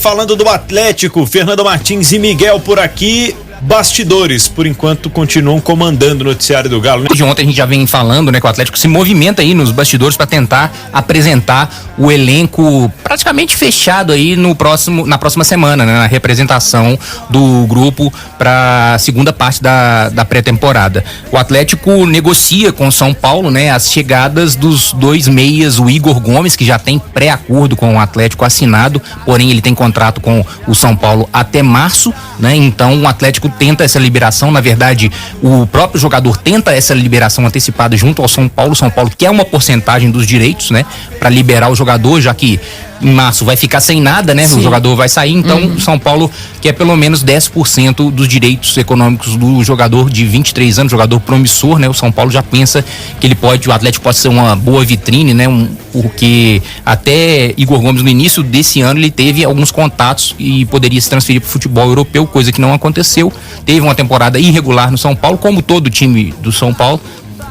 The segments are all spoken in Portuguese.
falando do Atlético, Fernando Martins e Miguel por aqui. Bastidores, por enquanto, continuam comandando o noticiário do Galo, né? De ontem a gente já vem falando, né, que o Atlético se movimenta aí nos bastidores para tentar apresentar o elenco praticamente fechado aí na próxima semana, né, na representação do grupo para a segunda parte da pré-temporada. O Atlético negocia com o São Paulo, né, as chegadas dos dois meias, o Igor Gomes, que já tem pré-acordo com o Atlético assinado, porém ele tem contrato com o São Paulo até março, né? Então o Atlético tenta essa liberação, na verdade o próprio jogador tenta essa liberação antecipada junto ao São Paulo. São Paulo quer uma porcentagem dos direitos, né, para liberar o jogador, já que em março vai ficar sem nada, né? Sim. O jogador vai sair, então o São Paulo quer pelo menos 10% dos direitos econômicos do jogador de 23 anos, jogador promissor, né? O São Paulo já pensa que o Atlético pode ser uma boa vitrine, né? Porque até Igor Gomes no início desse ano ele teve alguns contatos e poderia se transferir para o futebol europeu, coisa que não aconteceu. Teve uma temporada irregular no São Paulo, como todo o time do São Paulo.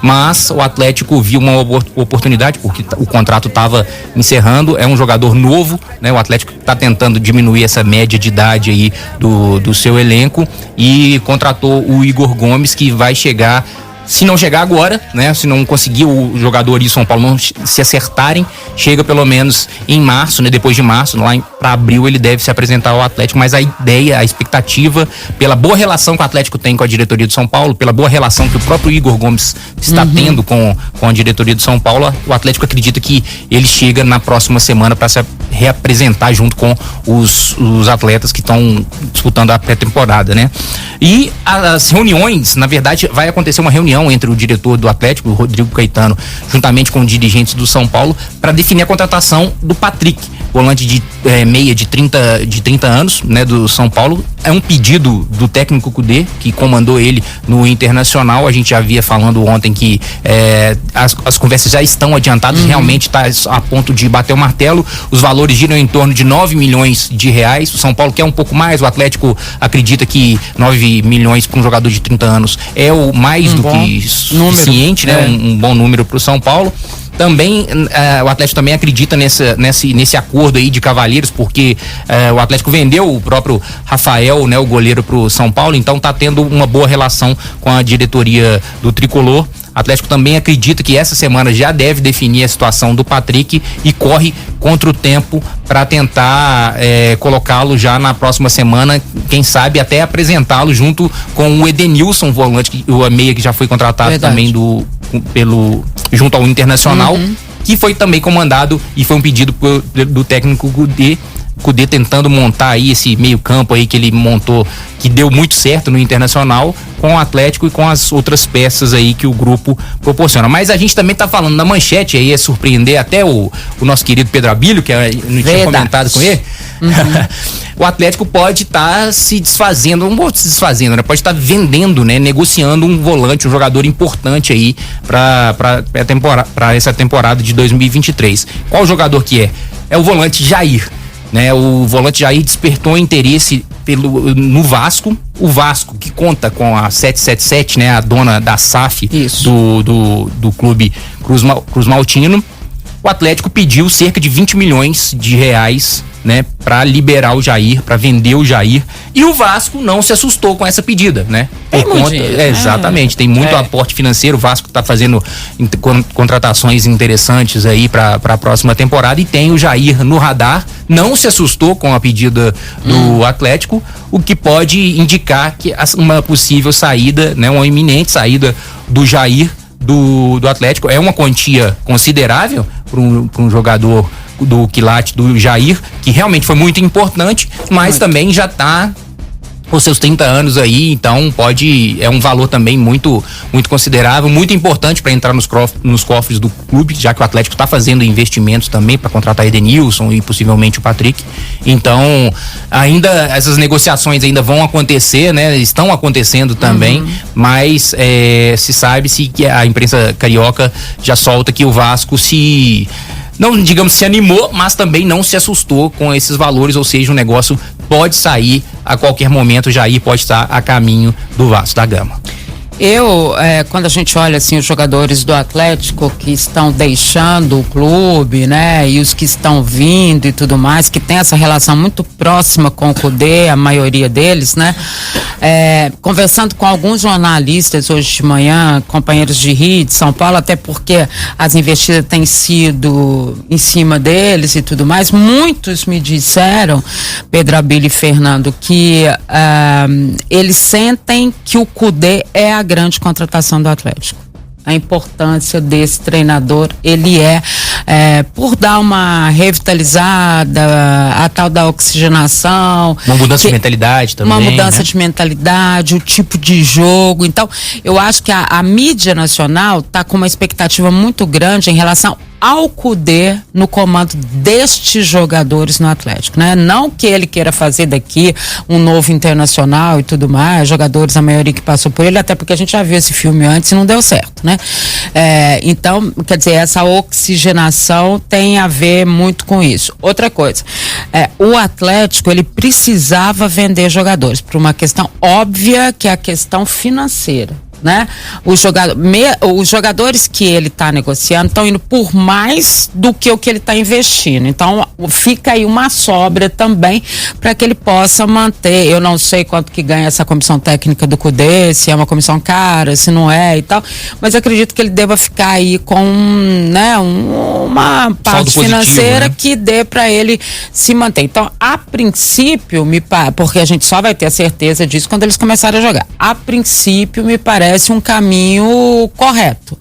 Mas o Atlético viu uma oportunidade, porque o contrato estava encerrando. É um jogador novo, né? O Atlético está tentando diminuir essa média de idade aí do seu elenco e contratou o Igor Gomes, que vai chegar, se não chegar agora, né? Se não conseguir o jogador e o São Paulo não se acertarem, chega pelo menos em março, né? Depois de março, lá para abril, ele deve se apresentar ao Atlético. Mas a ideia, a expectativa, pela boa relação que o Atlético tem com a diretoria do São Paulo, pela boa relação que o próprio Igor Gomes está tendo com a diretoria do São Paulo, o Atlético acredita que ele chega na próxima semana para se reapresentar junto com os atletas que estão disputando a pré-temporada, né? E as reuniões, na verdade, vai acontecer uma reunião entre o diretor do Atlético, o Rodrigo Caetano, juntamente com dirigentes do São Paulo, para definir a contratação do Patrick, volante de meia de 30 anos, né, do São Paulo. É um pedido do técnico Kudê, que comandou ele no Internacional. A gente já havia falando ontem que as conversas já estão adiantadas, realmente está a ponto de bater o martelo. Os valores giram em torno de 9 milhões de reais. O São Paulo quer um pouco mais, o Atlético acredita que 9 milhões para um jogador de 30 anos é o mais do que suficiente, né? Um bom número para o São Paulo. Também o Atlético também acredita nesse acordo aí de cavalheiros, porque o Atlético vendeu o próprio Rafael, né, o goleiro, pro São Paulo, então tá tendo uma boa relação com a diretoria do Tricolor. O Atlético também acredita que essa semana já deve definir a situação do Patrick e corre contra o tempo para tentar colocá-lo já na próxima semana, quem sabe até apresentá-lo junto com o Edenilson, volante, o meia que já foi contratado também junto ao Internacional, que foi também comandado e foi um pedido do técnico Kudê tentando montar aí esse meio campo aí que ele montou, que deu muito certo no Internacional, com o Atlético e com as outras peças aí que o grupo proporciona. Mas a gente também tá falando na manchete, aí é surpreender até o nosso querido Pedro Abílio, que não tinha comentado com ele. O Atlético pode estar se desfazendo, não se desfazendo, né? Pode estar vendendo, né? Negociando um volante, um jogador importante aí para essa temporada de 2023. Qual o jogador que é? É o volante Jair, né? O volante Jair despertou interesse no Vasco. O Vasco, que conta com a 777, né? A dona da SAF do clube Cruz Maltino. O Atlético pediu cerca de 20 milhões de reais, né, para liberar o Jair, para vender o Jair, e o Vasco não se assustou com essa pedida, né? Exatamente, tem muito aporte financeiro. O Vasco está fazendo contratações interessantes aí para a próxima temporada e tem o Jair no radar. Não se assustou com a pedida do Atlético, o que pode indicar que uma possível saída, né, uma iminente saída do Jair do Atlético. É uma quantia considerável para um jogador do quilate do Jair, que realmente foi muito importante, mas também já está com seus 30 anos aí, então é um valor também muito, muito considerável, muito importante para entrar nos cofres do clube, já que o Atlético está fazendo investimentos também para contratar Edenilson e possivelmente o Patrick. Então, ainda essas negociações ainda vão acontecer, né? Estão acontecendo também, mas se sabe-se que a imprensa carioca já solta que o Vasco não, digamos, se animou, mas também não se assustou com esses valores, ou seja, o negócio pode sair a qualquer momento. O Jair pode estar a caminho do Vasco da Gama. Quando a gente olha assim os jogadores do Atlético que estão deixando o clube, né, e os que estão vindo e tudo mais, que tem essa relação muito próxima com o Cudê, a maioria deles, né, conversando com alguns jornalistas hoje de manhã, companheiros de Rio, de São Paulo, até porque as investidas têm sido em cima deles e tudo mais, muitos me disseram, Pedro Abílio e Fernando, que eles sentem que o Cudê é a grande contratação do Atlético. A importância desse treinador, ele por dar uma revitalizada, a tal da oxigenação. Uma mudança de mentalidade também. Uma mudança, né, de mentalidade, o tipo de jogo. Então, eu acho que a mídia nacional está com uma expectativa muito grande em relação ao Cudê no comando destes jogadores no Atlético, né? Não que ele queira fazer daqui um novo Internacional e tudo mais, jogadores, a maioria que passou por ele, até porque a gente já viu esse filme antes e não deu certo, né? Então, quer dizer, essa oxigenação tem a ver muito com isso. Outra coisa, o Atlético, ele precisava vender jogadores por uma questão óbvia, que é a questão financeira, né? Os jogadores que ele está negociando estão indo por mais do que o que ele está investindo. Então fica aí uma sobra também para que ele possa manter. Eu não sei quanto que ganha essa comissão técnica do Cudê, se é uma comissão cara, se não é e tal, mas acredito que ele deva ficar aí com, né, uma parte financeira, né, que dê para ele se manter. Então, a princípio, porque a gente só vai ter a certeza disso quando eles começarem a jogar. A princípio, me parece um caminho correto,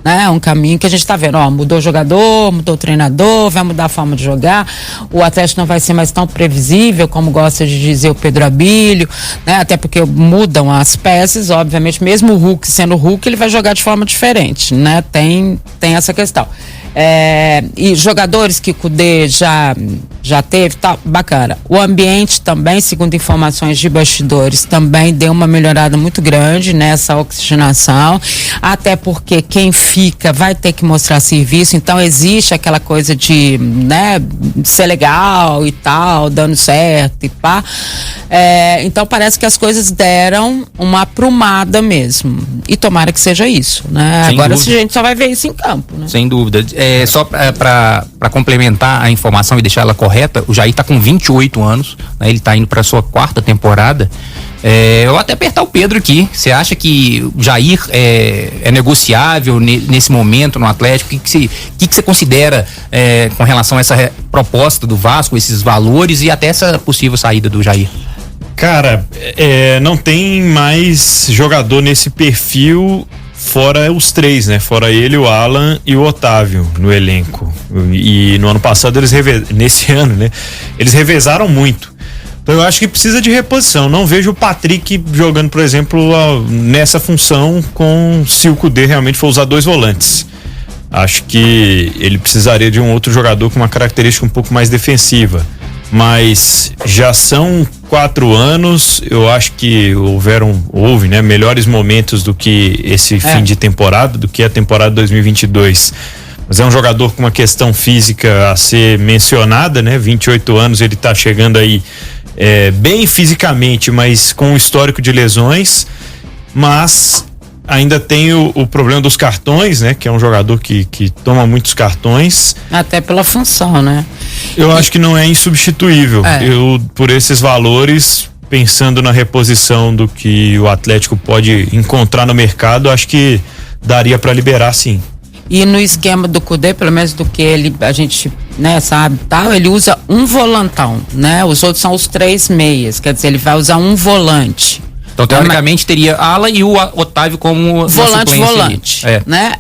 né? Um caminho que a gente está vendo, mudou o jogador, mudou o treinador, vai mudar a forma de jogar, o Atlético não vai ser mais tão previsível, como gosta de dizer o Pedro Abílio, né? Até porque mudam as peças, obviamente, mesmo o Hulk sendo o Hulk, ele vai jogar de forma diferente, né? Tem essa questão. E jogadores que o Cudê já teve, tá bacana. O ambiente também, segundo informações de bastidores, também deu uma melhorada muito grande nessa oxigenação, até porque quem fica vai ter que mostrar serviço, então existe aquela coisa de, né, ser legal e tal, dando certo e pá. Então parece que as coisas deram uma aprumada mesmo, e tomara que seja isso, né? Sem Agora dúvida. a gente só vai ver isso em campo, né? Sem dúvida. Só para complementar a informação e deixar ela correta, o Jair está com 28 anos, né? Ele está indo para sua 4ª temporada. Eu vou até apertar o Pedro aqui. Você acha que o Jair é negociável nesse momento no Atlético? O que você considera com relação a essa proposta do Vasco, esses valores e até essa possível saída do Jair? Cara, não tem mais jogador nesse perfil fora os três, né? Fora ele, o Alan e o Otávio no elenco. E no ano passado nesse ano, né? Eles revezaram muito. Então eu acho que precisa de reposição. Não vejo o Patrick jogando, por exemplo, nessa função se o Cudê realmente for usar 2 volantes. Acho que ele precisaria de um outro jogador com uma característica um pouco mais defensiva. Mas já são 4 anos, eu acho que houve, né, melhores momentos do que esse fim de temporada, do que a temporada 2022. Mas é um jogador com uma questão física a ser mencionada, né? 28 anos, ele tá chegando aí bem fisicamente, mas com um histórico de lesões, mas ainda tem o problema dos cartões, né? Que é um jogador que toma muitos cartões. Até pela função, né? Eu acho que não é insubstituível. Eu, por esses valores, pensando na reposição do que o Atlético pode encontrar no mercado, acho que daria para liberar, sim. E no esquema do Cudê, pelo menos do que a gente, né, sabe, tal, ele usa um volantão, né? Os outros são os 3 meias, quer dizer, ele vai usar um volante. Então, teoricamente, teria Ala e o Otávio como volante, né?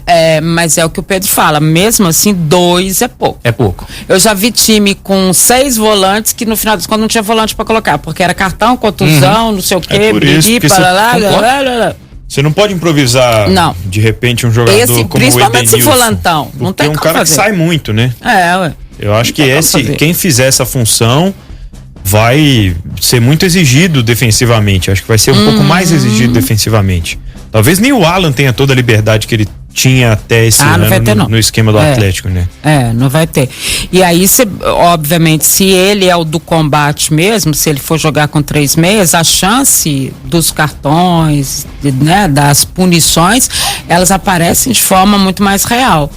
Mas é o que o Pedro fala, mesmo assim, 2 é pouco. É pouco. Eu já vi time com 6 volantes que no final das contas não tinha volante pra colocar, porque era cartão, contusão, não sei o quê, você não pode improvisar, de repente, um jogador como o Edenilson. Principalmente esse volantão. Não tem um cara que sai muito, né? Ué. Eu acho que quem fizer essa função vai ser muito exigido defensivamente. Acho que vai ser um pouco mais exigido defensivamente. Talvez nem o Alan tenha toda a liberdade que ele tinha até esse ano não vai ter, no esquema do Atlético, né? Não vai ter. E aí, obviamente, se ele é o do combate mesmo, se ele for jogar com 3 meias, a chance dos cartões, né, das punições, elas aparecem de forma muito mais real.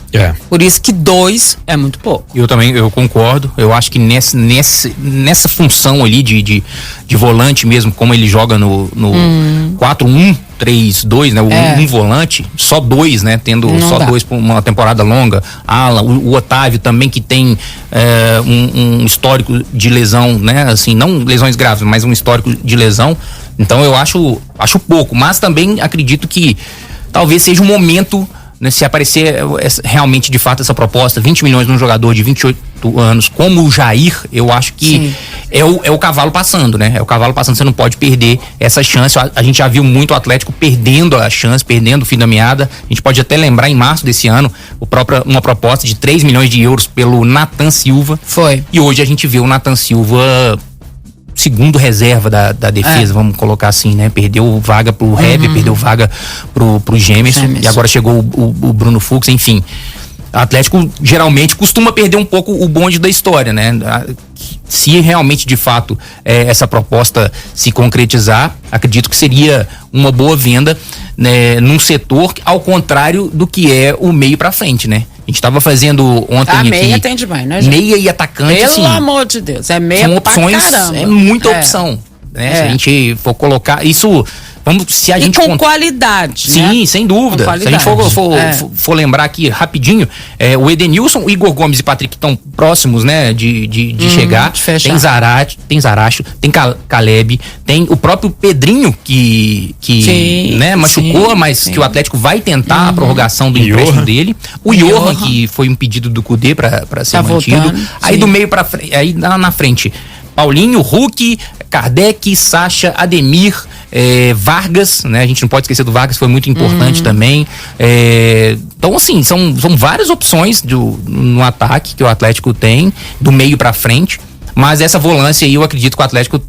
Por isso que 2 é muito pouco. Eu concordo. Eu acho que nessa função ali de volante mesmo, como ele joga no 4-1-3-2, né? Um volante, só 2, né? Tendo não só dá. 2 por uma temporada longa. Alan, o Otávio também, que tem um histórico de lesão, né? Assim, não lesões graves, mas um histórico de lesão. Então eu acho pouco, mas também acredito que talvez seja um momento, né, se aparecer realmente de fato essa proposta, 20 milhões num jogador de 28 anos como o Jair, eu acho que é o cavalo passando, né? É o cavalo passando, você não pode perder essa chance. A gente já viu muito o Atlético perdendo a chance, perdendo o fim da meada. A gente pode até lembrar em março desse ano uma proposta de 3 milhões de euros pelo Nathan Silva. Foi. E hoje a gente vê o Nathan Silva segundo reserva da defesa, vamos colocar assim, né? Perdeu vaga pro Heber, perdeu vaga pro Gemerson, e agora chegou o Bruno Fux, enfim. O Atlético geralmente costuma perder um pouco o bonde da história, né? Se realmente, de fato, essa proposta se concretizar, acredito que seria uma boa venda, né, num setor ao contrário do que é o meio pra frente, né? A gente tava fazendo ontem aqui. Meia tem demais, né, gente? Meia e atacante, pelo amor de Deus, meia são opções, pra caramba. É muita opção, né? Se a gente for colocar isso, se a gente qualidade, sim, né? sem dúvida. Se a gente for lembrar aqui rapidinho, o Edenilson, o Igor Gomes e Patrick estão próximos, né, de chegar. Tem Zaracho, tem Caleb, tem o próprio Pedrinho que né, machucou, mas que o Atlético vai tentar a prorrogação do empréstimo dele. O Johan, que foi um pedido do Cudê para ser mantido. Voltando, aí do meio para frente, aí na frente, Paulinho, Hulk, Kardec, Sacha, Ademir, Vargas, né? A gente não pode esquecer do Vargas, foi muito importante também. Então, assim, são várias opções no ataque que o Atlético tem, do meio pra frente, mas essa volância aí eu acredito que o Atlético,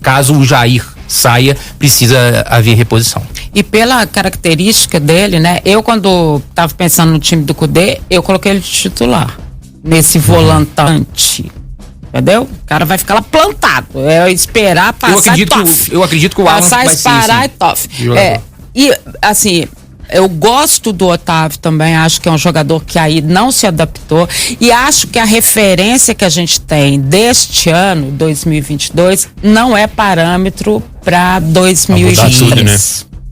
caso o Jair saia, precisa haver reposição. E pela característica dele, né? Eu, quando tava pensando no time do Cudê, eu coloquei ele de titular, nesse volantante. Entendeu? O cara vai ficar lá plantado. Esperar passar eu acredito que o Alan vai ser parar e tof. E assim, eu gosto do Otávio também, acho que é um jogador que aí não se adaptou, e acho que a referência que a gente tem deste ano, 2022, não é parâmetro para 2023. Tudo, né?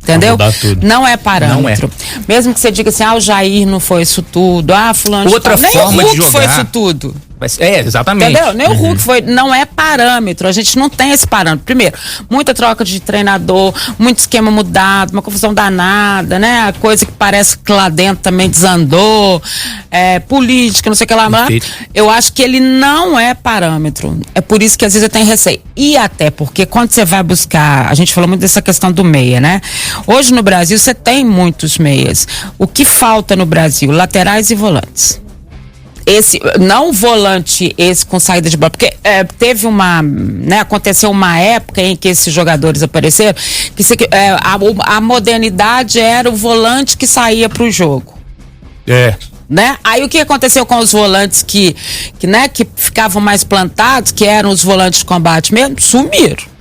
Entendeu? Não é parâmetro. Não é. Mesmo que você diga assim, o Jair não foi isso tudo, fulano outra de forma nem o Hulk de jogar foi isso tudo. Exatamente. Entendeu? Nem o Hulk foi, não é parâmetro, a gente não tem esse parâmetro. Primeiro, muita troca de treinador, muito esquema mudado, uma confusão danada, né? A coisa que parece que lá dentro também desandou, política, não sei o que lá. Eu acho que ele não é parâmetro. É por isso que às vezes eu tenho receio. E até porque quando você vai buscar, a gente falou muito dessa questão do meia, né? Hoje no Brasil você tem muitos meias. O que falta no Brasil? Laterais e volantes. Não volante com saída de bola, porque teve aconteceu uma época em que esses jogadores apareceram, que a modernidade era o volante que saía pro jogo. Né? Aí o que aconteceu com os volantes que ficavam mais plantados, que eram os volantes de combate mesmo, sumiram.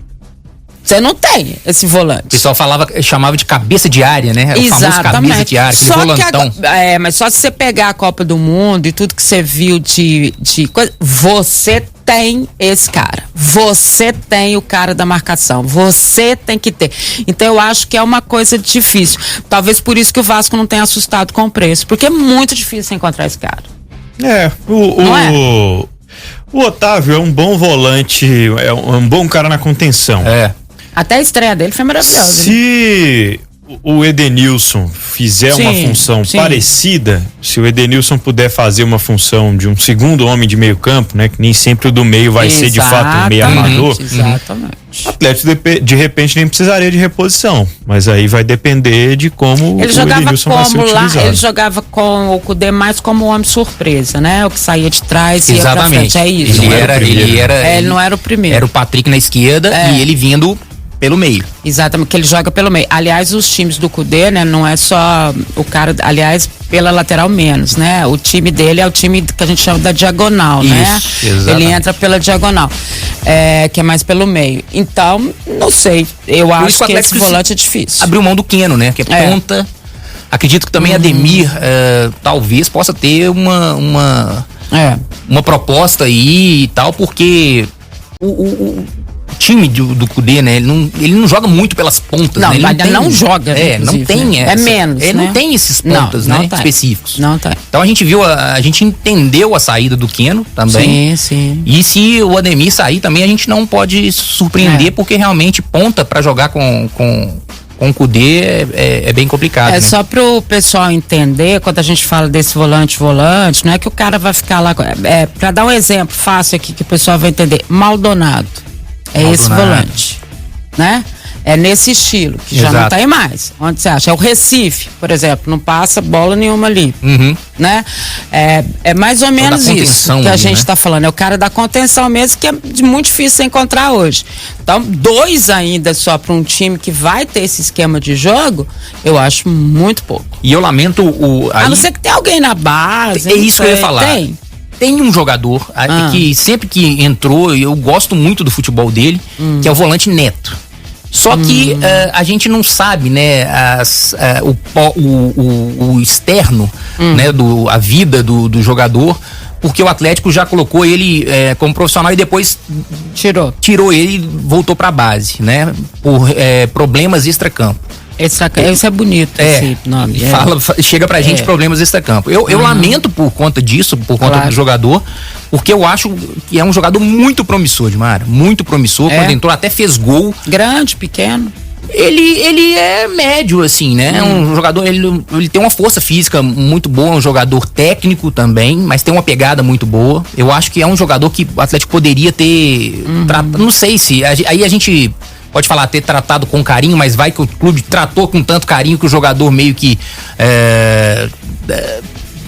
Você não tem esse volante. O pessoal chamava de cabeça de área, né? Exatamente. O famoso cabeça de área, aquele volantão. Mas só se você pegar a Copa do Mundo e tudo que você viu de coisa, você tem esse cara. Você tem o cara da marcação. Você tem que ter. Então eu acho que é uma coisa difícil. Talvez por isso que o Vasco não tenha assustado com o preço, porque é muito difícil encontrar esse cara. O Otávio é um bom volante, é um bom cara na contenção. Até a estreia dele foi maravilhosa. Se o Edenilson fizer uma função parecida, se o Edenilson puder fazer uma função de um segundo homem de meio campo, né? Que nem sempre o do meio vai ser de fato um meio amador. Exatamente. O Atlético de repente nem precisaria de reposição, mas aí vai depender de como o Edenilson vai ser utilizado. Ele jogava com o Cudê mais como homem surpresa, né? O que saía de trás e ia pra frente. É isso. Ele não era o primeiro. Ele não era o primeiro. Era o Patrick na esquerda e ele vindo Pelo meio. Exatamente, que ele joga pelo meio. Aliás, os times do Cudê, né, não é só o cara, aliás, pela lateral menos, né? O time dele é o time que a gente chama da diagonal, né? Exatamente. Ele entra pela diagonal, que é mais pelo meio. Então, não sei, eu acho que esse volante é difícil. Abriu mão do Keno, né? Que é ponta. Acredito que também Ademir talvez possa ter uma proposta aí e tal, porque o time do Cudê, né? Ele não joga muito pelas pontas, não, né? Ele não joga. Não tem. Né? É menos. Ele não tem esses pontas, não né? Tá. Específicos. Não tem. Então a gente entendeu a saída do Keno também. Sim. E se o Ademir sair também, a gente não pode se surpreender, porque realmente ponta pra jogar com o Cudê é bem complicado. É, né? só pro pessoal entender, quando a gente fala desse volante, não é que o cara vai ficar lá. Pra dar um exemplo fácil aqui que o pessoal vai entender. Maldonado. Esse volante, né? É nesse estilo, que já não tem mais. Onde você acha? É o Recife, por exemplo, não passa bola nenhuma ali, né? É mais ou menos isso que a gente tá falando. É o cara da contenção mesmo, que é muito difícil você encontrar hoje. Então, 2 ainda só para um time que vai ter esse esquema de jogo, eu acho muito pouco. E eu lamento a não ser que tenha alguém na base. É isso que eu ia falar. Tem um jogador que sempre que entrou, eu gosto muito do futebol dele, que é o volante Neto. Só que a gente não sabe, né, o externo, né, a vida do jogador, porque o Atlético já colocou ele como profissional e depois tirou ele e voltou pra base, né, por problemas extracampo. Esse é bonito, esse nome. Chega pra gente problemas extracampo. Eu lamento por conta disso, por conta do jogador, porque eu acho que é um jogador muito promissor, Dimara. Muito promissor. Quando entrou, até fez gol. Grande, pequeno. Ele é médio, assim, né? Um jogador, ele tem uma força física muito boa, um jogador técnico também, mas tem uma pegada muito boa. Eu acho que é um jogador que o Atlético poderia ter. Não sei se. Aí a gente pode falar ter tratado com carinho, mas vai que o clube tratou com tanto carinho que o jogador meio que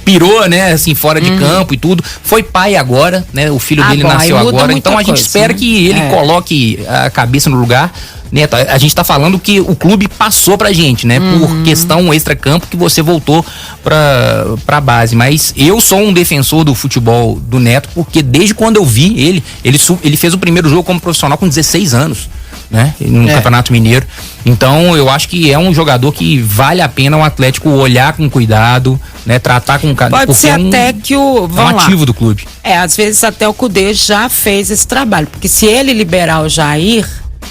pirou, né, assim, fora de campo e tudo. Foi pai agora, né, o filho dele nasceu agora, então a gente espera que ele coloque a cabeça no lugar. Neto, a gente tá falando que o clube passou pra gente, né, por questão extracampo, que você voltou pra base, mas eu sou um defensor do futebol do Neto, porque desde quando eu vi ele fez o primeiro jogo como profissional com 16 anos. Né? No Campeonato Mineiro. Então eu acho que é um jogador que vale a pena o Atlético olhar com cuidado, né? Tratar com carinho. Pode ser até que o ativo do clube. Às vezes até o Cudê já fez esse trabalho, porque se ele liberar o Jair,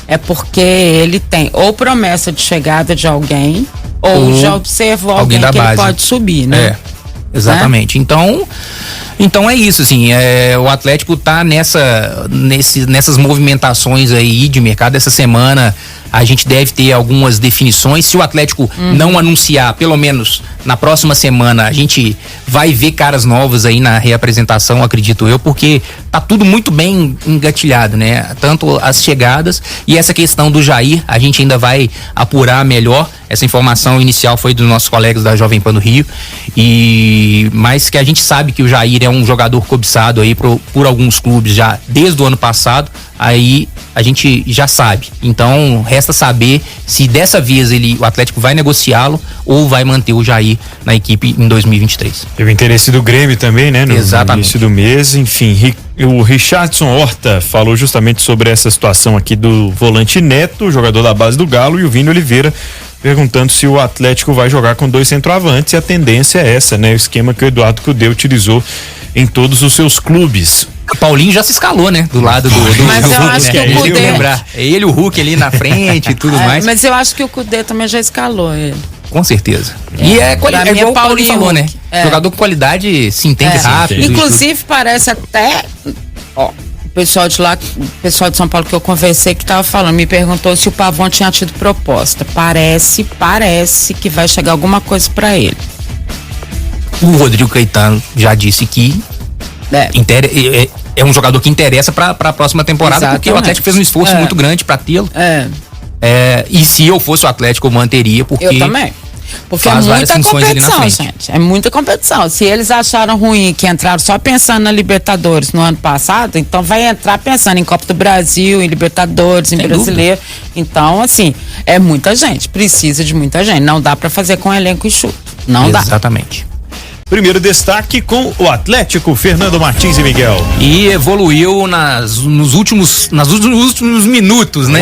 é porque ele tem ou promessa de chegada de alguém, ou já observou alguém que ele pode subir, né? Exatamente. Então é isso, assim, o Atlético tá nessas movimentações aí de mercado. Essa semana a gente deve ter algumas definições. Se o Atlético não anunciar, pelo menos na próxima semana, a gente vai ver caras novas aí na reapresentação, acredito eu, porque tá tudo muito bem engatilhado, né? Tanto as chegadas e essa questão do Jair, a gente ainda vai apurar melhor. Essa informação inicial foi dos nossos colegas da Jovem Pan do Rio, mas que a gente sabe que o Jair é um jogador cobiçado aí por alguns clubes já desde o ano passado. Aí a gente já sabe. Então resta saber se dessa vez o Atlético vai negociá-lo ou vai manter o Jair na equipe em 2023. Teve interesse do Grêmio também, né? No início do mês. Enfim, o Richardson Horta falou justamente sobre essa situação aqui do volante Neto, jogador da base do Galo, e o Vini Oliveira perguntando se o Atlético vai jogar com 2 centroavantes, e a tendência é essa, né? O esquema que o Eduardo Cudê utilizou em todos os seus clubes. O Paulinho já se escalou, né? Do lado do mas eu Hulk, acho que o Cudê... Ele, o Hulk ali na frente e tudo mais. Mas eu acho que o Cudê também já escalou ele. Com certeza. E igual o Paulinho falou, né? Jogador com qualidade se entende rápido. Inclusive parece até... O pessoal de São Paulo que eu conversei que tava falando, me perguntou se o Pavão tinha tido proposta. Parece que vai chegar alguma coisa pra ele. O Rodrigo Caetano já disse que é um jogador que interessa pra próxima temporada. Exatamente. Porque o Atlético fez um esforço muito grande pra tê-lo. E se eu fosse o Atlético, eu manteria, porque... Eu também. Porque Faz é várias muita funções ali na competição, frente. gente. É muita competição. Se eles acharam ruim que entraram só pensando na Libertadores no ano passado, então vai entrar pensando em Copa do Brasil, em Libertadores, em Sem Brasileiro. Então, assim, é muita gente. Precisa de muita gente. Não dá pra fazer com elenco enxuto. Não dá. Exatamente. Primeiro destaque com o Atlético, Fernando Martins e Miguel. E evoluiu nos últimos minutos, né?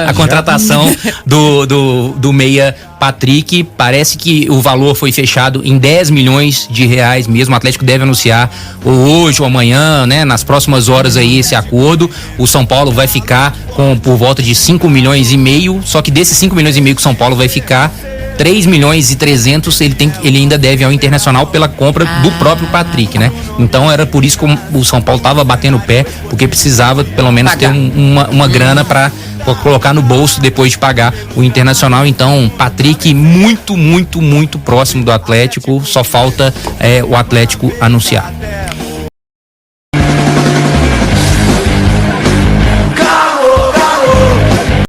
A contratação do meia Patrick. Parece que o valor foi fechado em 10 milhões de reais mesmo. O Atlético deve anunciar ou hoje ou amanhã, né? Nas próximas horas aí esse acordo. O São Paulo vai ficar por volta de 5 milhões e meio. Só que desses 5 milhões e meio que o São Paulo vai ficar, 3 milhões e 300 ele ainda deve ao Internacional pela compra do próprio Patrick, né? Então era por isso que o São Paulo tava batendo o pé, porque precisava pelo menos ter uma grana para colocar no bolso depois de pagar o Internacional. Então, Patrick muito próximo do Atlético, só falta o Atlético anunciar.